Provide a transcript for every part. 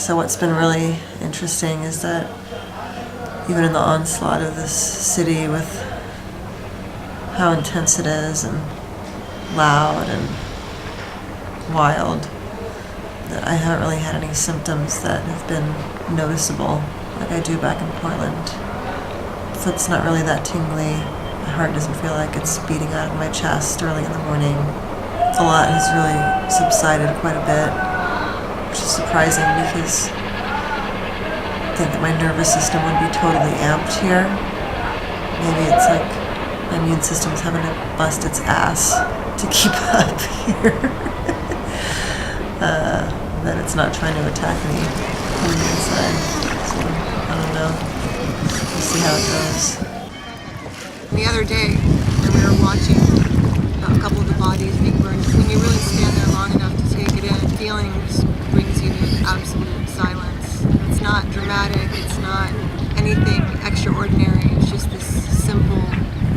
So what's been really interesting is that even in the onslaught of this city with how intense it is and loud and wild, that I haven't really had any symptoms that have been noticeable like I do back in Portland. So it's not really that tingly. My heart doesn't feel like it's beating out of my chest early in the morning. A lot has really subsided quite a bit, which is surprising because I think that my nervous system would be totally amped here. Maybe it's like my immune system's having to bust its ass to keep up here. That it's not trying to attack me from the inside. So, I don't know. We'll see how it goes. The other day, when we were watching a couple of the bodies being burned, when you really stand there long enough to take it in, feelings brings you to absolute silence. It's not dramatic, it's not anything extraordinary, it's just this simple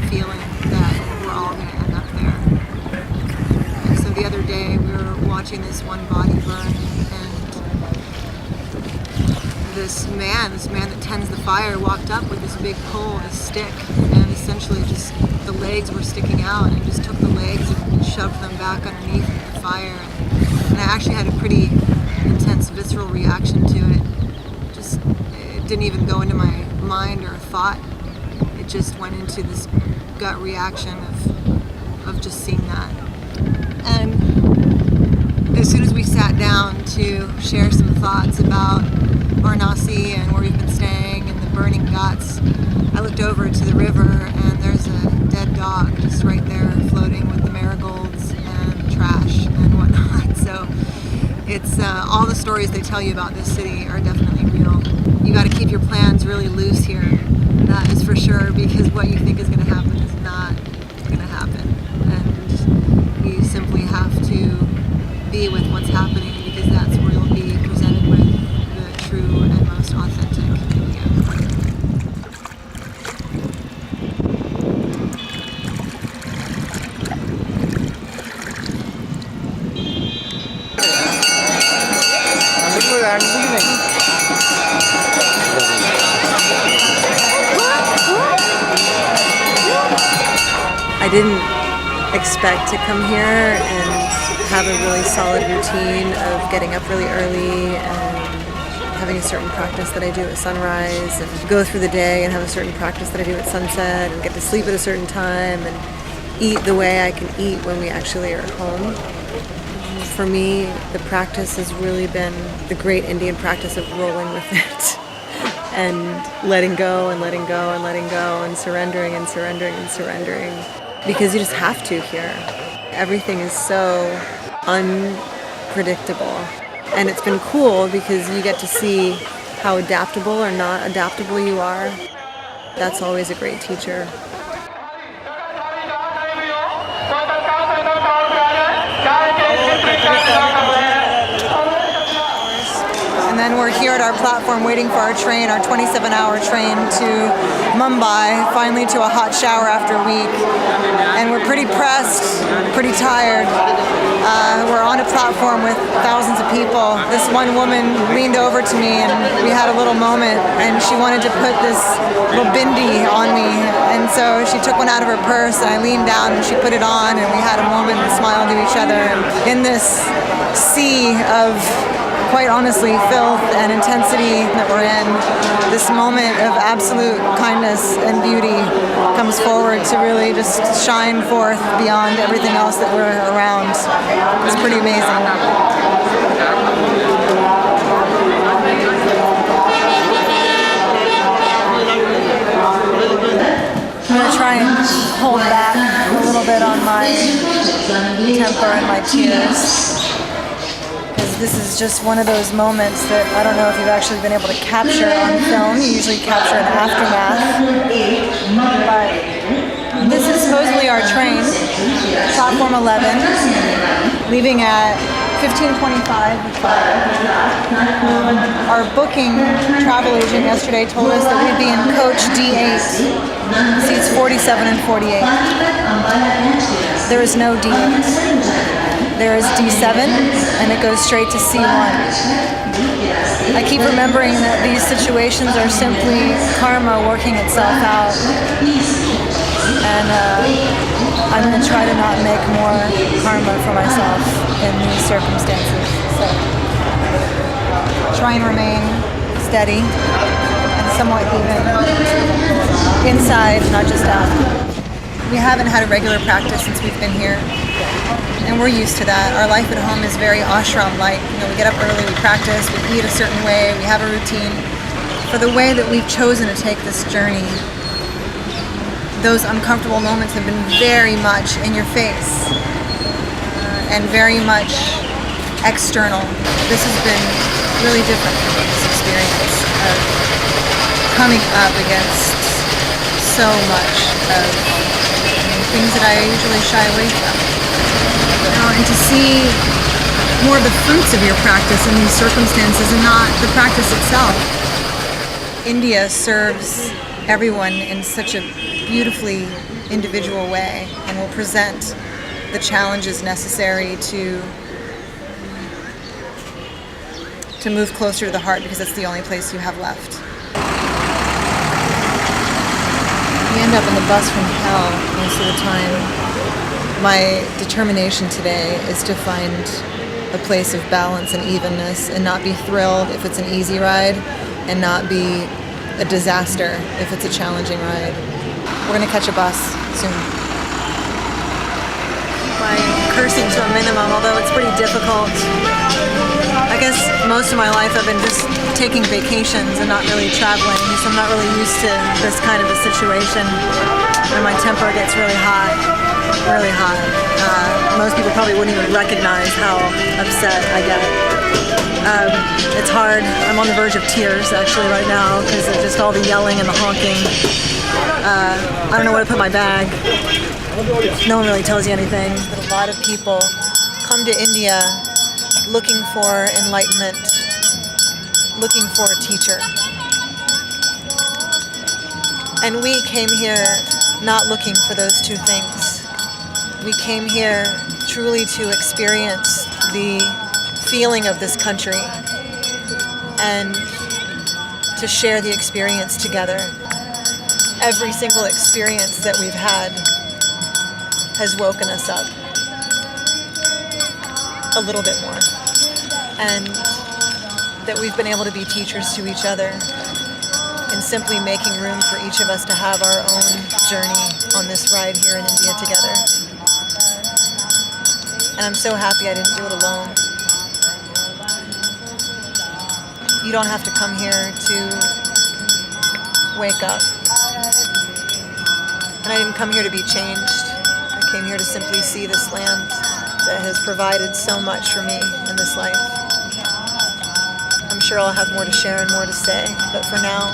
feeling that we're all going to end up there. And so the other day, we were watching this one body burn, and this man that tends the fire walked up with this big pole, this stick, and essentially just the legs were sticking out, and just took the legs and shoved them back underneath the fire. And I actually had a pretty intense visceral reaction to it. It didn't even go into my mind or thought. It just went into this gut reaction of just seeing that. And as soon as we sat down to share some thoughts about Varanasi and where we've been staying and the burning guts, I looked over to the river and there's a dead dog just right there floating with the marigolds and trash and whatnot. So it's all the stories they tell you about this city are definitely real. You got to keep your plans really loose here, that is for sure, because what you think is going to happen is not going to happen. And you simply have to be with what's happening, because that's where you'll be presented with the true and most authentic India. I didn't expect to come here and have a really solid routine of getting up really early and having a certain practice that I do at sunrise, and go through the day and have a certain practice that I do at sunset, and get to sleep at a certain time and eat the way I can eat when we actually are at home. For me, the practice has really been the great Indian practice of rolling with it and letting go and letting go and letting go and surrendering and surrendering and surrendering, because you just have to here. Everything is so unpredictable, and it's been cool because you get to see how adaptable or not adaptable you are. That's always a great teacher. And then we're here at our platform waiting for our train, our 27-hour train to Mumbai, finally to a hot shower after a week. And we're pretty pressed, pretty tired. We're on a platform with thousands of people. This one woman leaned over to me and we had a little moment, and she wanted to put this little bindi on me. And so she took one out of her purse and I leaned down and she put it on, and we had a moment and smiled to each other. And in this sea of, quite honestly, filth and intensity that we're in, this moment of absolute kindness and beauty comes forward to really just shine forth beyond everything else that we're around. It's pretty amazing. I'm going to try and hold back a little bit on my temper and my tears. This is just one of those moments that I don't know if you've actually been able to capture on film. You usually capture an aftermath. But this is supposedly our train, platform 11, leaving at 15:25. Our booking travel agent yesterday told us that we'd be in coach D8, seats 47 and 48. There is no D8. there is D7, and it goes straight to C1. I keep remembering that these situations are simply karma working itself out, and I'm going to try to not make more karma for myself in these circumstances. So try and remain steady and somewhat even inside, not just out. We haven't had a regular practice since we've been here, and we're used to that. Our life at home is very ashram-like. We get up early, we practice, we eat a certain way, we have a routine. For the way that we've chosen to take this journey, those uncomfortable moments have been very much in your face and very much external. This has been really different for me, this experience of coming up against so much of things that I usually shy away from. And to see more of the fruits of your practice in these circumstances and not the practice itself. India serves everyone in such a beautifully individual way and will present the challenges necessary to move closer to the heart, because it's the only place you have left. You end up in the bus from hell most of the time. My determination today is to find a place of balance and evenness and not be thrilled if it's an easy ride and not be a disaster if it's a challenging ride. We're going to catch a bus soon. My cursing to a minimum, although it's pretty difficult. I guess most of my life I've been just taking vacations and not really traveling, so I'm not really used to this kind of a situation where my temper gets really hot, really hot. Most people probably wouldn't even recognize how upset I get. It's hard. I'm on the verge of tears actually right now because of just all the yelling and the honking. I don't know where to put my bag. No one really tells you anything. But a lot of people come to India looking for enlightenment, looking for a teacher. And we came here not looking for those two things. We came here truly to experience the feeling of this country and to share the experience together. Every single experience that we've had has woken us up a little bit more, and that we've been able to be teachers to each other and simply making room for each of us to have our own journey on this ride here in India together. And I'm so happy I didn't do it alone. You don't have to come here to wake up. And I didn't come here to be changed. I came here to simply see this land that has provided so much for me in this life. I'm sure I'll have more to share and more to say, but for now,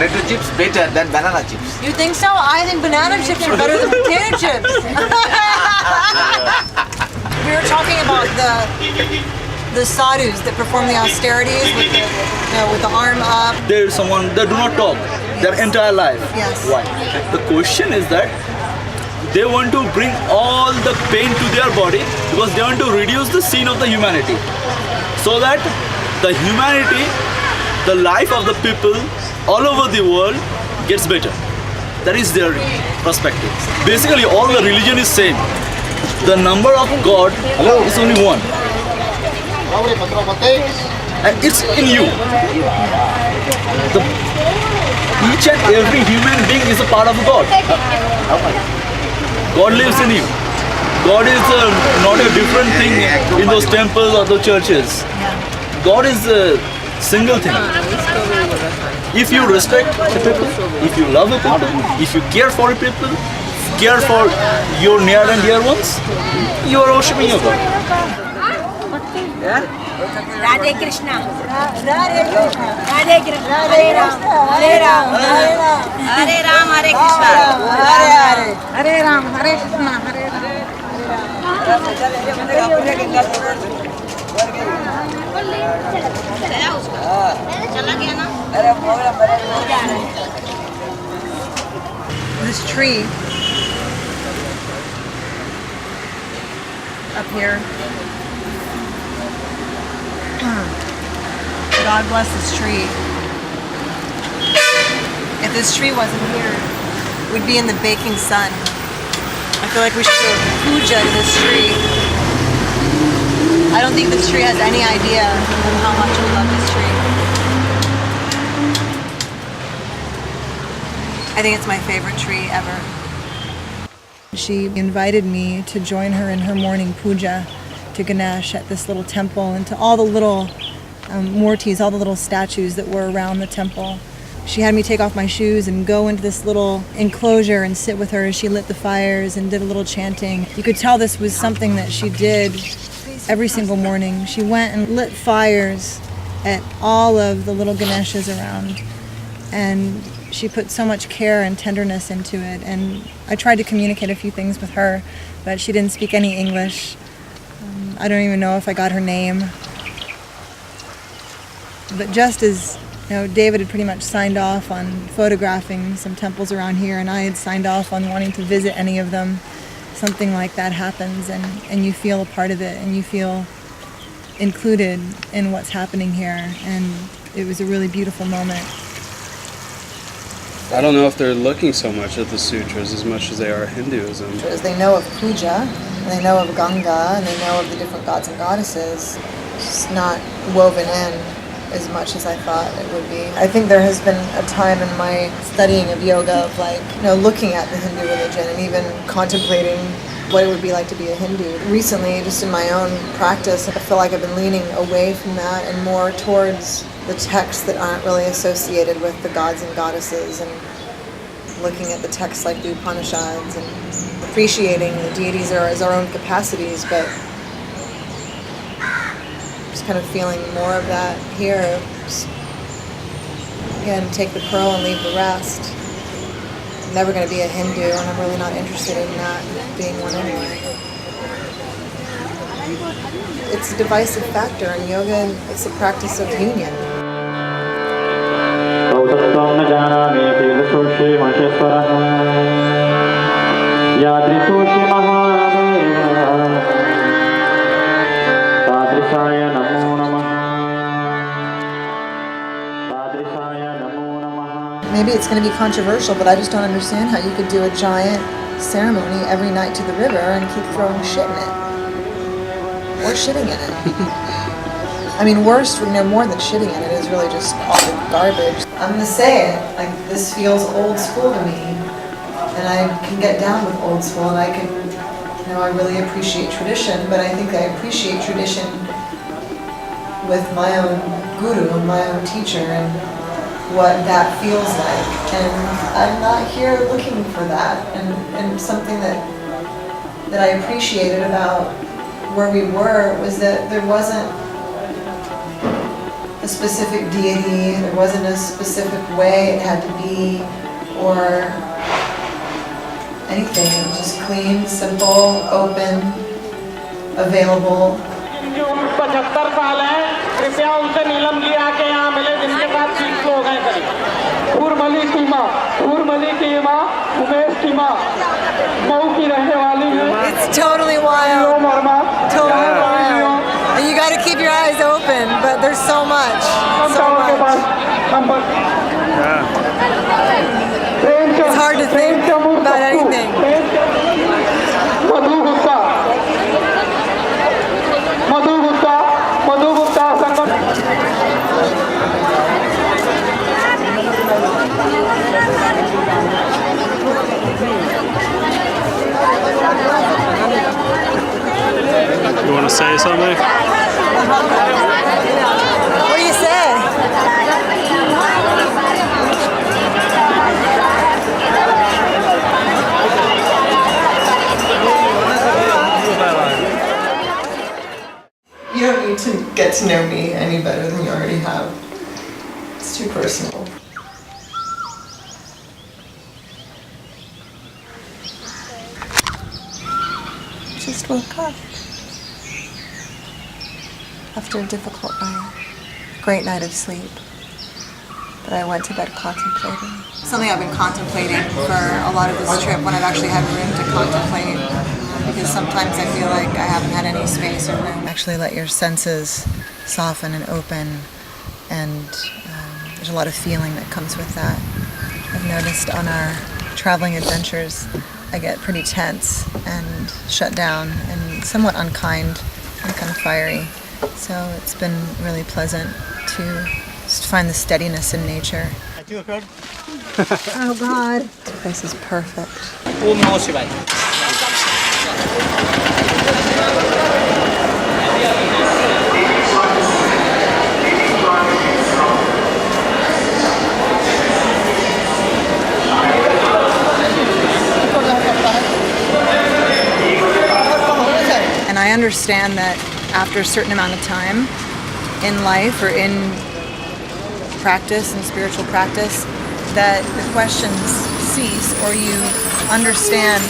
potato chips better than banana chips. You think so? I think banana chips are better than potato chips. We were talking about the sadhus that perform the austerities with the arm up. There is someone that do not talk their entire life. Yes. Why? The question is that they want to bring all the pain to their body because they want to reduce the sin of the humanity, so that the humanity, the life of the people all over the world gets better. That is their perspective. Basically, all the religion is same. The number of God is only one, and it's in you. Each and every human being is a part of God. God lives in you. God is not a different thing in those temples or the churches. God is a single thing. If you respect the people, if you love the people, if you care for the people, care for your near and dear ones, you are worshipping your God. Radhe Krishna. Radhe Krishna. Radhe Krishna. Hare Ram. Hare Ram. Hare Ram. Hare Ram. Hare Krishna. Hare Hare. Hare Ram. Hare Krishna. Hare चला गया ना? This tree up here. God bless this tree. If this tree wasn't here, we'd be in the baking sun. I feel like we should do a puja to this tree. I don't think this tree has any idea of how much we love this tree. I think it's my favorite tree ever. She invited me to join her in her morning puja to Ganesh at this little temple and to all the little murtis, all the little statues that were around the temple. She had me take off my shoes and go into this little enclosure and sit with her as she lit the fires and did a little chanting. You could tell this was something that she did every single morning. She went and lit fires at all of the little Ganeshas around, and she put so much care and tenderness into it. And I tried to communicate a few things with her, but she didn't speak any English. I don't even know if I got her name. But just as David had pretty much signed off on photographing some temples around here, and I had signed off on wanting to visit any of them, something like that happens, and you feel a part of it, and you feel included in what's happening here, and it was a really beautiful moment. I don't know if they're looking so much at the sutras as much as they are Hinduism. As they know of puja, and they know of Ganga, and they know of the different gods and goddesses, it's not woven in as much as I thought it would be. I think there has been a time in my studying of yoga of looking at the Hindu religion and even contemplating what it would be like to be a Hindu. Recently, just in my own practice, I feel like I've been leaning away from that and more towards the texts that aren't really associated with the gods and goddesses, and looking at the texts like the Upanishads and appreciating the deities as our own capacities, but just kind of feeling more of that here. Just, again, take the pearl and leave the rest. I'm never going to be a Hindu, and I'm really not interested in that being one anyway. It's a divisive factor in yoga, and it's a practice of union. Maybe it's going to be controversial, but I just don't understand how you could do a giant ceremony every night to the river and keep throwing shit in it. Or shitting in it. I mean, worse, more than shitting in it is really just all the garbage. I'm going to say it, this feels old school to me, and I can get down with old school, and I can, I really appreciate tradition, but I think I appreciate tradition with my own guru and my own teacher and what that feels like. And I'm not here looking for that. And something that I appreciated about where we were was that there a specific deity, there wasn't a specific way it had to be, or anything. It was just clean, simple, open, available. It's totally wild. Totally wild. And you got to keep your eyes open, but there's so much. So much. It's hard to think about anything. You want to say something? What do you say? You don't need to get to know me any better than you already have. It's too personal. Just woke up after a difficult night, great night of sleep, but I went to bed contemplating. Something I've been contemplating for a lot of this trip when I've actually had room to contemplate, because sometimes I feel like I haven't had any space or room. Actually let your senses soften and open, and there's a lot of feeling that comes with that. I've noticed on our traveling adventures I get pretty tense and shut down and somewhat unkind and kind of fiery. So it's been really pleasant to just find the steadiness in nature. Oh God. This place is perfect. Om Namo Shivaya. And I understand that after a certain amount of time in life or in practice and spiritual practice, that the questions cease, or you understand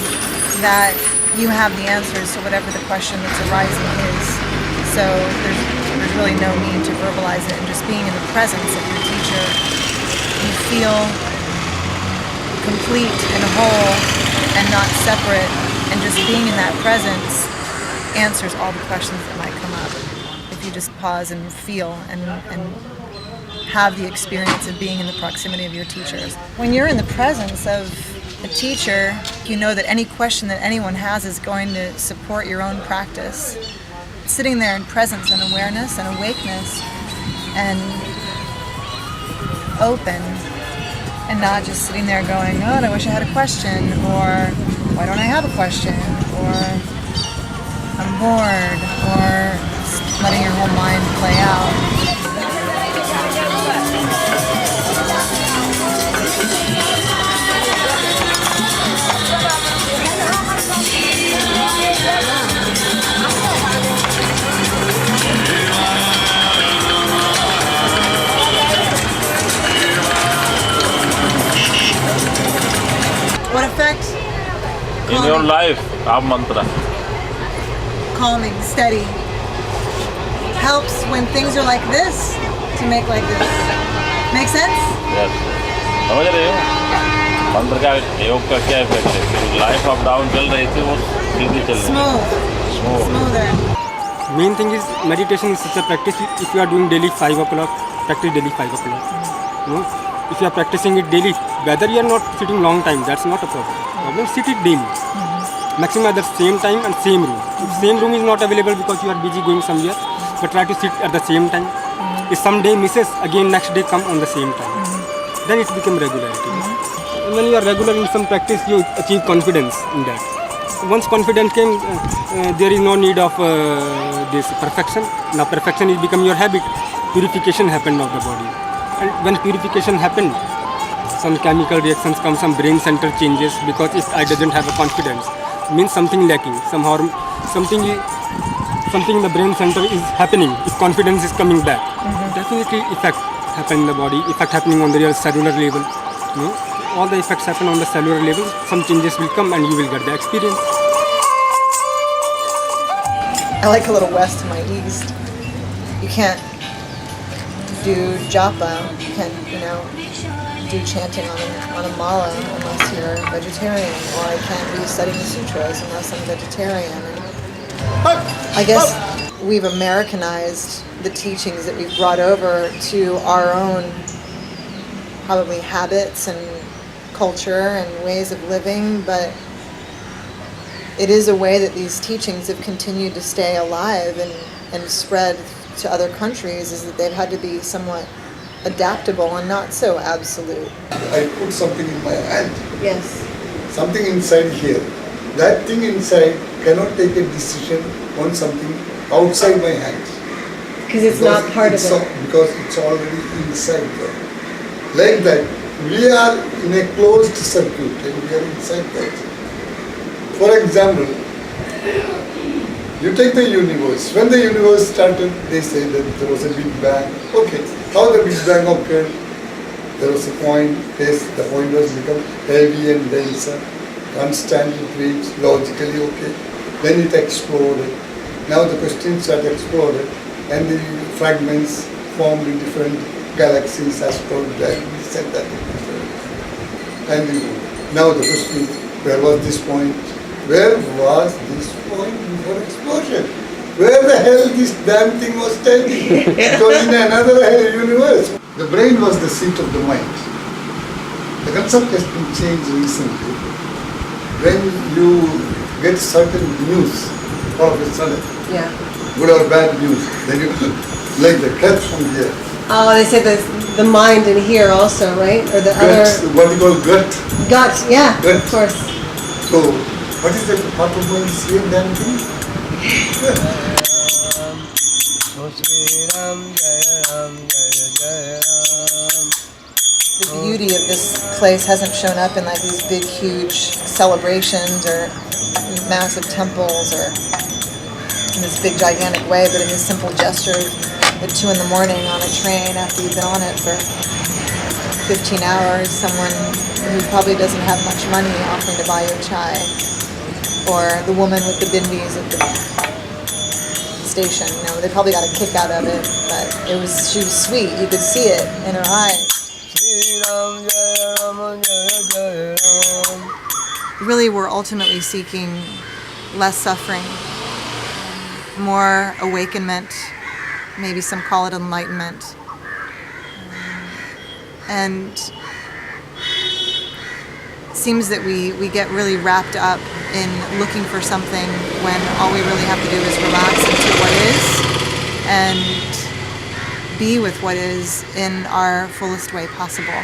that you have the answers to whatever the question that's arising is. So there's really no need to verbalize it, and just being in the presence of your teacher, you feel complete and whole and not separate, and just being in that presence answers all the questions that might come up if you just pause and feel and have the experience of being in the proximity of your teachers. When you're in the presence of a teacher, you know that any question that anyone has is going to support your own practice. Sitting there in presence and awareness and awakeness and open, and not just sitting there going, oh, I wish I had a question, or why don't I have a question, or I'm bored, or just letting your whole mind play out. What effect? In your life, our mantra. Calming, steady. Helps when things are like this to make like this. Make sense? Yes. समझ रहे हो? मंत्र का योग का क्या effect है? Life up down चल रही थी वो सीधी चल रही है. Smoother. Main thing is meditation is such a practice. If you are doing daily 5 o'clock, practice daily 5 o'clock. You know? If you are practicing it daily, whether you are not sitting long time, that's not a problem. Sit it daily. Maximum at the same time and same room. If same room is not available because you are busy going somewhere, but try to sit at the same time. If some day misses, again next day come on the same time. Then it becomes regularity. When you are regular in some practice, you achieve confidence in that. Once confidence came, there is no need of this perfection. Now perfection is become your habit. Purification happened of the body. And when purification happened, some chemical reactions come, some brain center changes, because if I doesn't have a confidence, means something lacking, something in the brain center is happening if confidence is coming back. definitely effect happen in the body, effect happening on the real cellular level. All the effects happen on the cellular level. Some changes will come and you will get the experience. I like a little west to my east. You can't do japa, you can't, do chanting on a mala unless you're vegetarian, or I can't be studying the sutras unless I'm vegetarian. And I guess we've Americanized the teachings that we've brought over to our own probably habits and culture and ways of living, but it is a way that these teachings have continued to stay alive and spread to other countries, is that they've had to be somewhat adaptable and not so absolute. I put something in my hand. Yes. Something inside here. That thing inside cannot take a decision on something outside my hands. Because it's not part of it. Because it's already inside there. Like that, we are in a closed circuit and we are inside that. For example, you take the universe. When the universe started, they say that there was a Big Bang. Okay, how the Big Bang occurred? There was a point, yes, the point was become heavy and denser, constantly reached, logically okay. Then it exploded. Now the questions are exploded and the fragments formed in different galaxies, asteroids, we said that. And now the question is, where was this point? Where was this point before explosion? Where the hell this damn thing was standing? It was in another universe. The brain was the seat of the mind. The concept has been changed recently. When you get certain news, all of a sudden, good or bad news, then you like the cut from here. Oh, they say the mind in here also, right? Or the gut, what you call gut. Gut, yeah, gut. Of course. So, what is the part of mind seeing damn thing? The beauty of this place hasn't shown up in like these big, huge celebrations or massive temples or in this big, gigantic way, but in this simple gesture at 2 a.m. on a train after you've been on it for 15 hours, someone who probably doesn't have much money offering to buy you a chai, or the woman with the bindis at the station. They probably got a kick out of it, but she was sweet. You could see it in her eyes. Really, we're ultimately seeking less suffering, more awakenment, maybe some call it enlightenment. And it seems that we get really wrapped up in looking for something when all we really have to do is relax into what is and be with what is in our fullest way possible.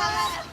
Salah.